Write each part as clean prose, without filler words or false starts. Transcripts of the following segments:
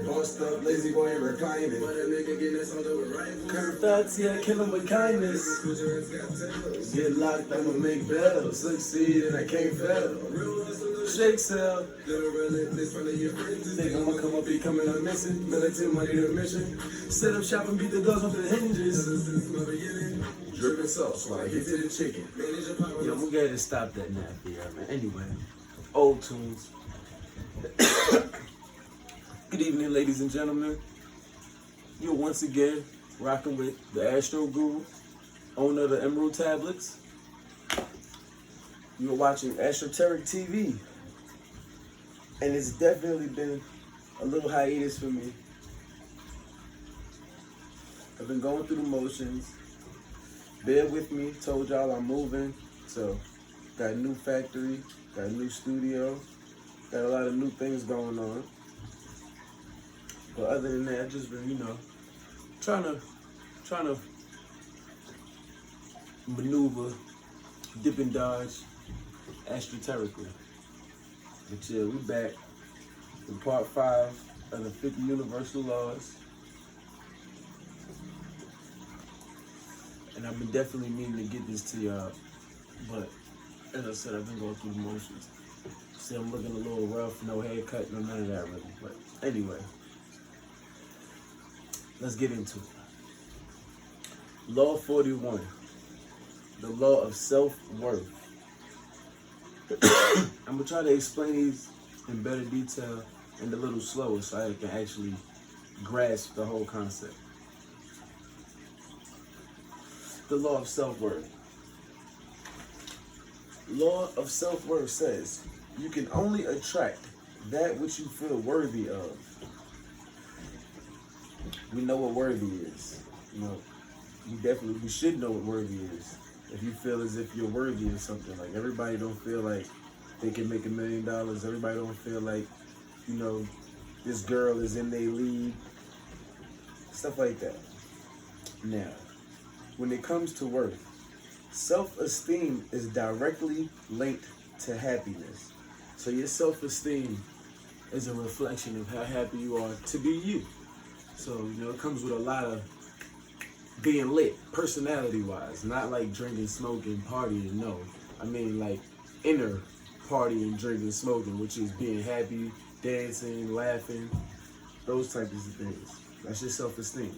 Bossed up, lazy boy, and reclining. Curved thoughts, yeah, kill him with kindness. Get locked, I'ma make better. Succeed, and I can't fail. Shake sell. Think I'ma come up, be coming up missing. Militant money to mission. Set up shop and beat the doors off the hinges. Dripping sauce while I get to the chicken. Yo, we'll go ahead and stop that now, man. Anyway, old tunes. Good evening, ladies and gentlemen. You're once again rocking with the Astro Guru, owner of the Emerald Tablets. You're watching AstrotericTV. And it's definitely been a little hiatus for me. I've been going through the motions. Bear with me, told y'all I'm moving. So, got a new factory, got a new studio, got a lot of new things going on. But other than that, I've just been, trying to maneuver, dip and dodge, astroterically. But yeah, we back in part 5 of the 50 Universal Laws. And I've been definitely meaning to get this to y'all. But as I said, I've been going through the motions. See, I'm looking a little rough, no haircut, no none of that really. But anyway, let's get into it. Law 41, the law of self-worth. I'm gonna try to explain these in better detail and a little slower so I can actually grasp the whole concept. The law of self-worth. Law of self-worth says you can only attract that which you feel worthy of. We know what worthy is. We should know what worthy is. If you feel as if you're worthy of something, like everybody don't feel like they can make $1 million. Everybody don't feel like, this girl is in their league. Stuff like that. Now, when it comes to worth, self-esteem is directly linked to happiness. So your self-esteem is a reflection of how happy you are to be you. So, it comes with a lot of being lit, personality-wise. Not like drinking, smoking, partying, no. I mean like inner partying, drinking, smoking, which is being happy, dancing, laughing, those types of things. That's your self-esteem.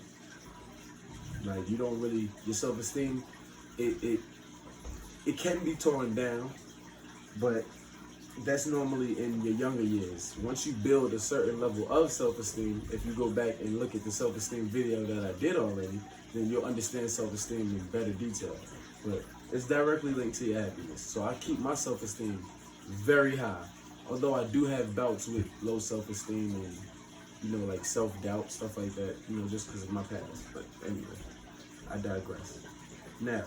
Like, your self-esteem, it can be torn down, but that's normally in your younger years. Once you build a certain level of self-esteem, if you go back and look at the self-esteem video that I did already, then you'll understand self-esteem in better detail. But it's directly linked to your happiness. So I keep my self-esteem very high. Although I do have bouts with low self-esteem and, like self-doubt, stuff like that, just because of my past. But anyway, I digress. Now,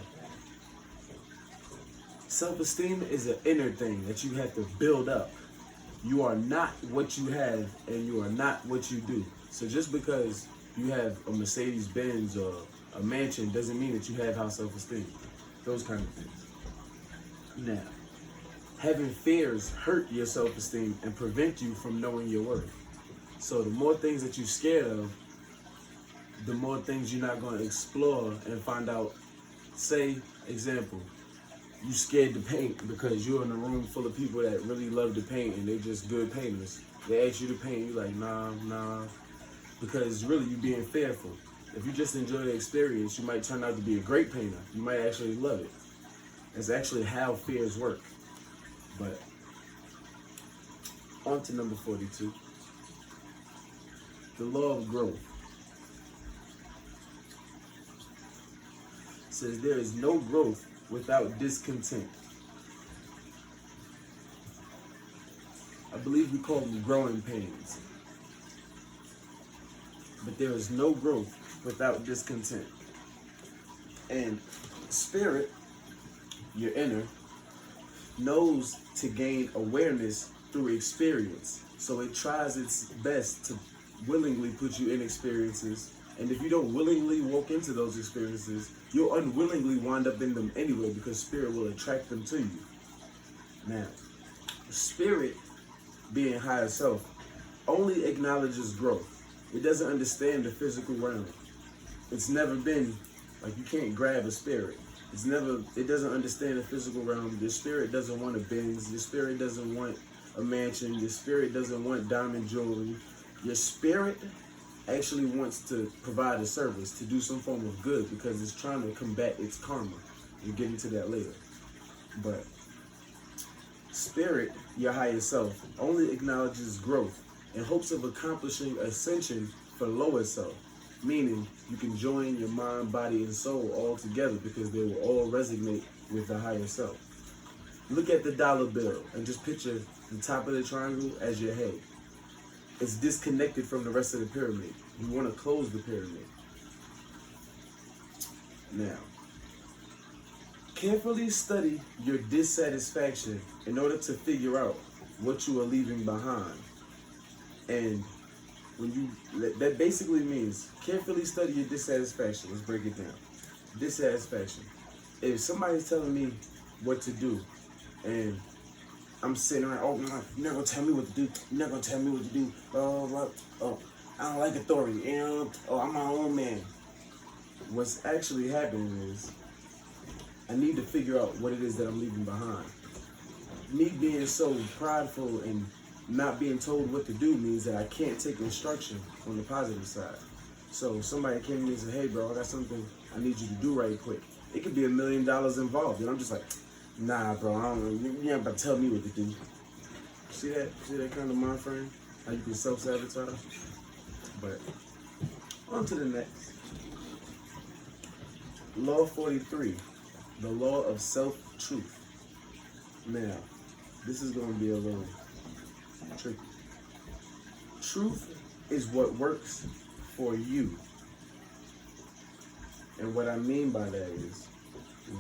self-esteem is an inner thing that you have to build up. You are not what you have, and you are not what you do. So just because you have a Mercedes-Benz or a mansion doesn't mean that you have high self-esteem. Those kind of things. Now, having fears hurt your self-esteem and prevent you from knowing your worth. So the more things that you're scared of, the more things you're not going to explore and find out. Say, example, you scared to paint because you're in a room full of people that really love to paint and they're just good painters. They ask you to paint, you're like, nah, because really you're being fearful. If you just enjoy the experience, you might turn out to be a great painter. You might actually love it. That's actually how fears work. But on to number 42. the law of growth says there is no growth without discontent. I believe we call them growing pains. But there is no growth without discontent. And spirit, your inner, knows to gain awareness through experience. So it tries its best to willingly put you in experiences. And if you don't willingly walk into those experiences, you'll unwillingly wind up in them anyway, because spirit will attract them to you. Now, spirit, being higher self, only acknowledges growth. It doesn't understand the physical realm. It's never been, like, you can't grab a spirit. It doesn't understand the physical realm. Your spirit doesn't want a Benz. Your spirit doesn't want a mansion. Your spirit doesn't want diamond jewelry. Your spirit actually wants to provide a service, to do some form of good, because it's trying to combat its karma. We'll get into that later. But spirit, your higher self, only acknowledges growth in hopes of accomplishing ascension for lower self, meaning you can join your mind, body, and soul all together because they will all resonate with the higher self. Look at the dollar bill and just picture the top of the triangle as your head. It's disconnected from the rest of the pyramid. You want to close the pyramid. Now, carefully study your dissatisfaction in order to figure out what you are leaving behind. And that basically means carefully study your dissatisfaction. Let's break it down. Dissatisfaction. If somebody's telling me what to do, and I'm sitting around, oh, you're not gonna tell me what to do. You're not gonna tell me what to do. Oh, I don't like authority. Oh, I'm my own man. What's actually happening is I need to figure out what it is that I'm leaving behind. Me being so prideful and not being told what to do means that I can't take instruction on the positive side. So somebody came to me and said, hey bro, I got something I need you to do right quick. It could be $1 million involved. And I'm just like, nah bro, I don't know. You ain't about to tell me what to do. See that? See that kind of mind frame? How you can self-sabotage? But on to the next. Law 43, the law of self-truth. Now, this is going to be a little tricky. Truth is what works for you. And what I mean by that is,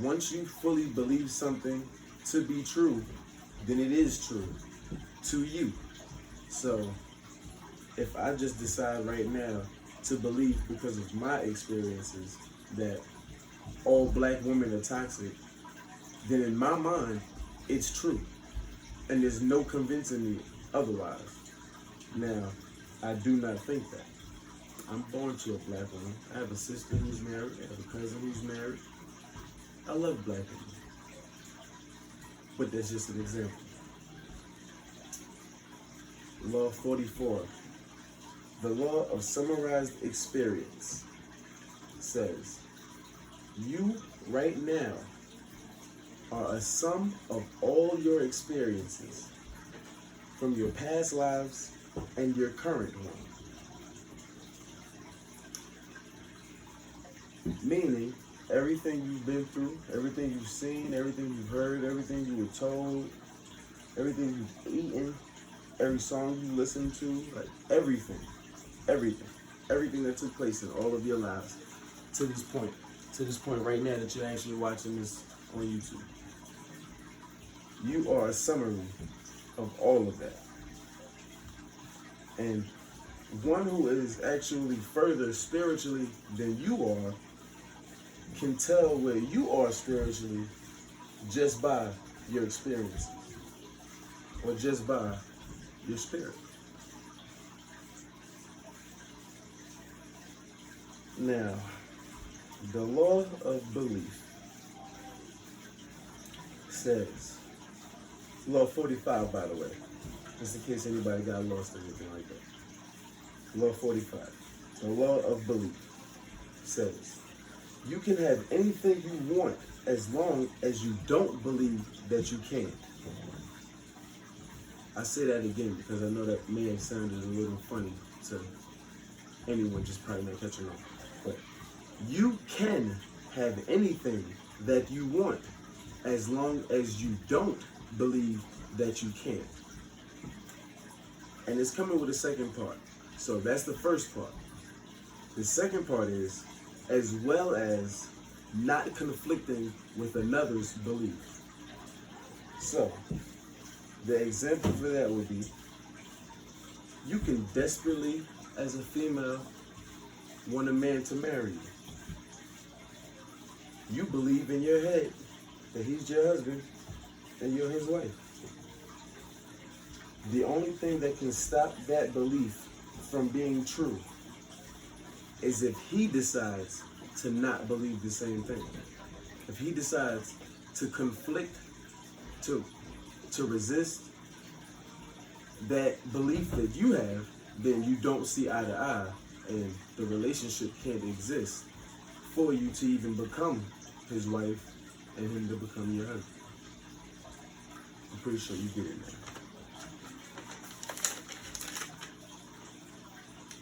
once you fully believe something to be true, then it is true to you. So if I just decide right now to believe, because of my experiences, that all black women are toxic, then in my mind, it's true. And there's no convincing me otherwise. Now, I do not think that. I'm born to a black woman. I have a sister who's married. I have a cousin who's married. I love black women. But that's just an example. Law 44. The law of summarized experience says, you right now are a sum of all your experiences from your past lives and your current one. Meaning, everything you've been through, everything you've seen, everything you've heard, everything you were told, everything you've eaten, every song you listened to, like everything that took place in all of your lives to this point right now that you're actually watching this on YouTube. You are a summary of all of that. And one who is actually further spiritually than you are can tell where you are spiritually just by your experiences or just by your spirit. Now, the law of belief says, law 45 by the way, just in case anybody got lost or anything like that. Law 45, the law of belief says, you can have anything you want as long as you don't believe that you can. I say that again because I know that may have sounded a little funny to anyone just probably not catching on. But you can have anything that you want as long as you don't believe that you can. And it's coming with a second part. So that's the first part. The second part is, as well as not conflicting with another's belief. So, the example for that would be, you can desperately, as a female, want a man to marry you. You believe in your head that he's your husband and you're his wife. The only thing that can stop that belief from being true is if he decides to not believe the same thing. If he decides to conflict, to resist that belief that you have, then you don't see eye to eye, and the relationship can't exist for you to even become his wife and him to become your husband. I'm pretty sure you get it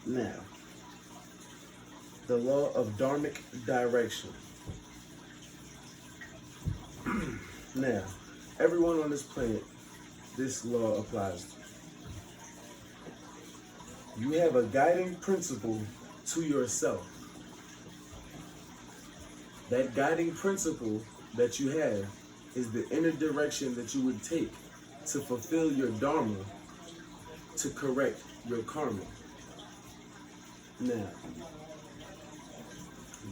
now. Now, the law of dharmic direction. Now, everyone on this planet, this law applies to. You have a guiding principle to yourself. That guiding principle that you have is the inner direction that you would take to fulfill your dharma, to correct your karma. Now,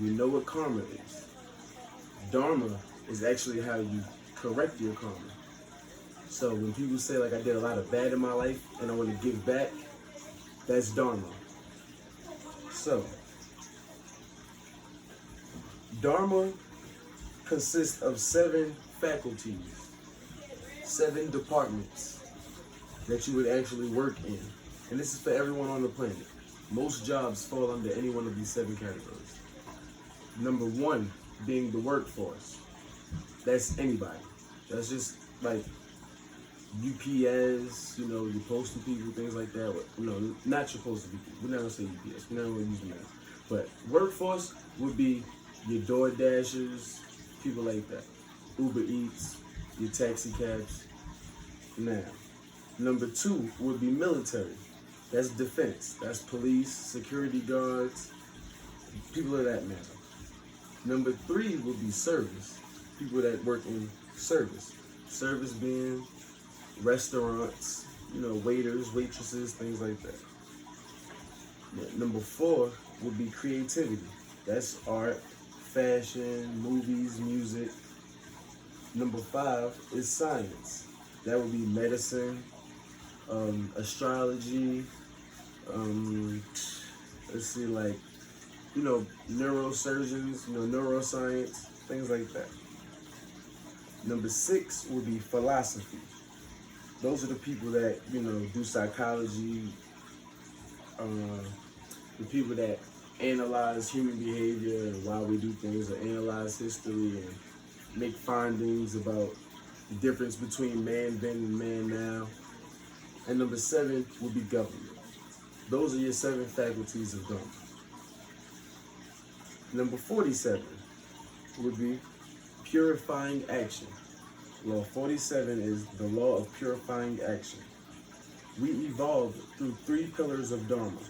we know what karma is. Dharma is actually how you correct your karma. So when people say, like, I did a lot of bad in my life and I want to give back, that's dharma. So, dharma consists of 7 faculties, 7 departments that you would actually work in. And this is for everyone on the planet. Most jobs fall under any one of these 7 categories. Number 1 being the workforce. That's anybody. That's just like UPS, you know, your postal people, things like that. No, not your postal people. We're not gonna say UPS. We're not gonna use them. But workforce would be your door dashers, people like that. Uber Eats, your taxi cabs. Now, number 2 would be military. That's defense. That's police, security guards, people of that matter. Number 3 would be service. People that work in service. Service being restaurants, you know, waiters, waitresses, things like that. Number 4 would be creativity. That's art, fashion, movies, music. Number 5 is science. That would be medicine, astrology, let's see, like, you know, neurosurgeons, you know, neuroscience, things like that. Number 6 would be philosophy. Those are the people that, you know, do psychology, the people that analyze human behavior and why we do things, or analyze history and make findings about the difference between man then and man now. And number 7 would be government. Those are your 7 faculties of dharma. Number 47 would be purifying action. Law 47 is the law of purifying action. We evolved through 3 pillars of dharma.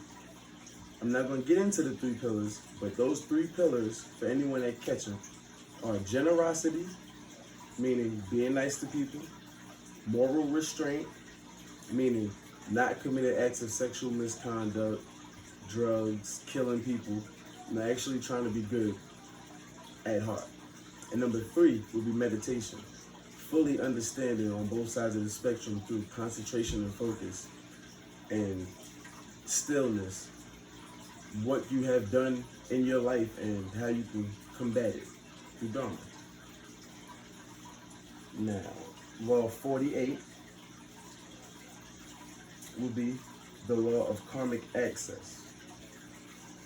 I'm not going to get into the 3 pillars, but those 3 pillars, for anyone that catch them, are generosity, meaning being nice to people; moral restraint, meaning not committing acts of sexual misconduct, drugs, killing people, and actually trying to be good at heart. And number 3 would be meditation, fully understanding on both sides of the spectrum through concentration and focus and stillness what you have done in your life and how you can combat it through dharma. Now, law 48 will be the law of karmic access.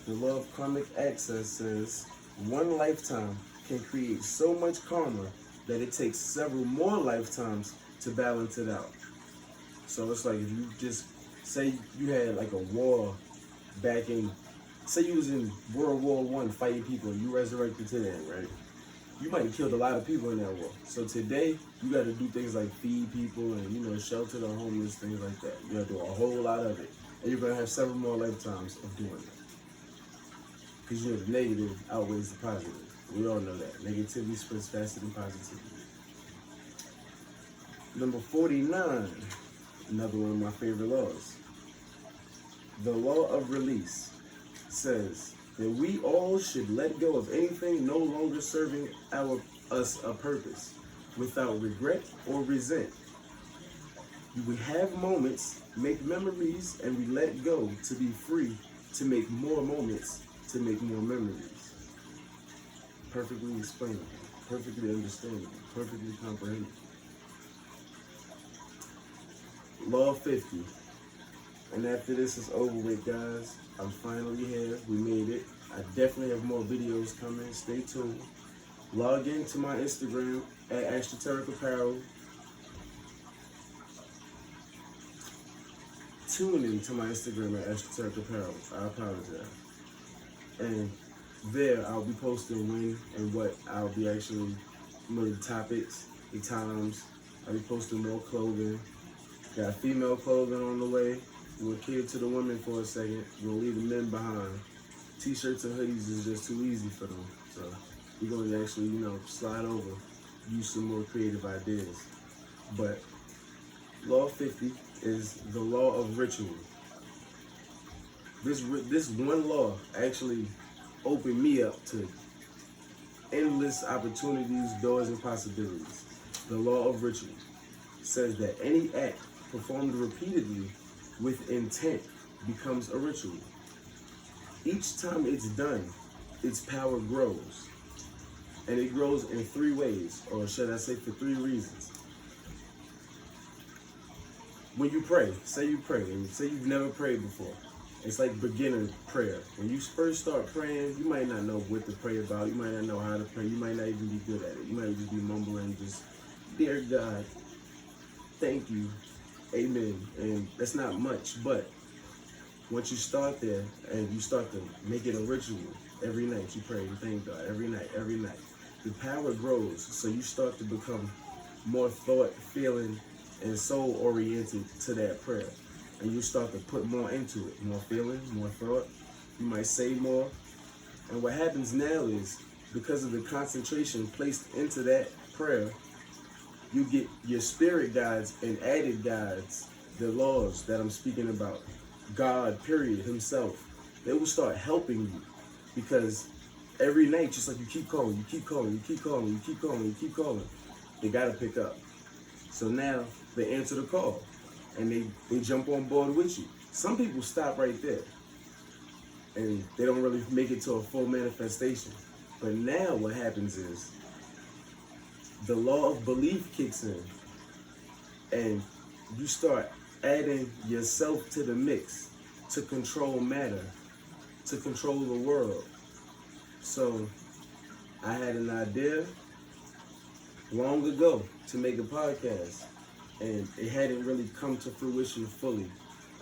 The law of karmic access says one lifetime can create so much karma that it takes several more lifetimes to balance it out. So it's like if you just say you had like a war back in say you was in World War I fighting people and you resurrected today, right? You might have killed a lot of people in that war. So today, you got to do things like feed people and, you know, shelter the homeless, things like that. You got to do a whole lot of it. And you're going to have several more lifetimes of doing it. Because, you know, the negative outweighs the positive. We all know that. Negativity spreads faster than positivity. Number 49, another one of my favorite laws. The law of release says that we all should let go of anything no longer serving us a purpose without regret or resent. We have moments, make memories, and we let go to be free to make more moments, to make more memories. Perfectly explainable, perfectly understandable, perfectly comprehensible. Law 50. And after this is over with, guys, I'm finally here. We made it. I definitely have more videos coming. Stay tuned. Log into my Instagram at AstrotericApparel. Tune in to my Instagram at AstrotericApparel. I apologize. And there, I'll be posting when and what I'll be actually, the topics, the times. I'll be posting more clothing. Got female clothing on the way. We'll cater to the women for a second. We'll leave the men behind. T-shirts and hoodies is just too easy for them. So we're going to actually, slide over, use some more creative ideas. But Law 50 is the law of ritual. This one law actually opened me up to endless opportunities, doors, and possibilities. The law of ritual says that any act performed repeatedly with intent becomes a ritual. Each time it's done, its power grows. And it grows in 3 ways, or should I say for 3 reasons. When you pray, say you pray, and say you've never prayed before. It's like beginner prayer. When you first start praying, you might not know what to pray about. You might not know how to pray. You might not even be good at it. You might just be mumbling, just, dear God, thank you, amen. And that's not much, but once you start there and you start to make it a ritual, every night you pray and thank God, every night, the power grows. So you start to become more thought, feeling, and soul oriented to that prayer. And you start to put more into it, more feeling, more thought. You might say more. And what happens now is, because of the concentration placed into that prayer, you get your spirit guides and added guides, the laws that I'm speaking about, God, period, himself. They will start helping you, because every night, just like you keep calling, you keep calling, you keep calling, you keep calling, you keep calling, they gotta pick up. So now they answer the call and they jump on board with you. Some people stop right there and they don't really make it to a full manifestation. But now what happens is the law of belief kicks in and you start adding yourself to the mix to control matter, to control the world. So I had an idea long ago to make a podcast, and it hadn't really come to fruition fully.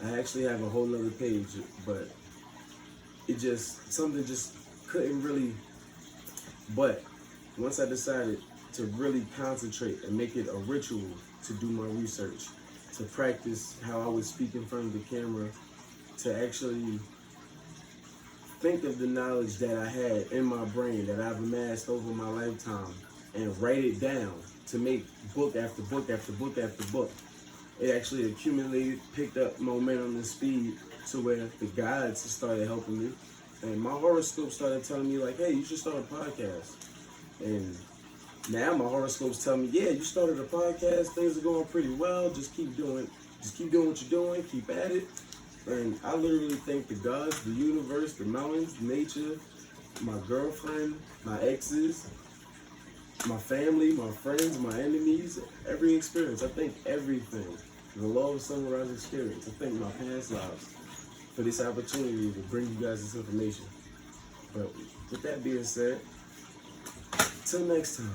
I actually have a whole nother page, but something just couldn't really, but once I decided to really concentrate and make it a ritual to do my research, to practice how I would speak in front of the camera, to actually think of the knowledge that I had in my brain that I've amassed over my lifetime and write it down, to make book after book after book after book. It actually accumulated, picked up momentum and speed to where the guides started helping me. And my horoscope started telling me like, hey, you should start a podcast. And now my horoscopes tell me, yeah, you started a podcast, things are going pretty well, just keep doing what you're doing, keep at it. And I literally thank the gods, the universe, the mountains, nature, my girlfriend, my exes, my family, my friends, my enemies, every experience. I thank everything. The law of sunrise experience. I thank my past lives for this opportunity to bring you guys this information. But with that being said, till next time.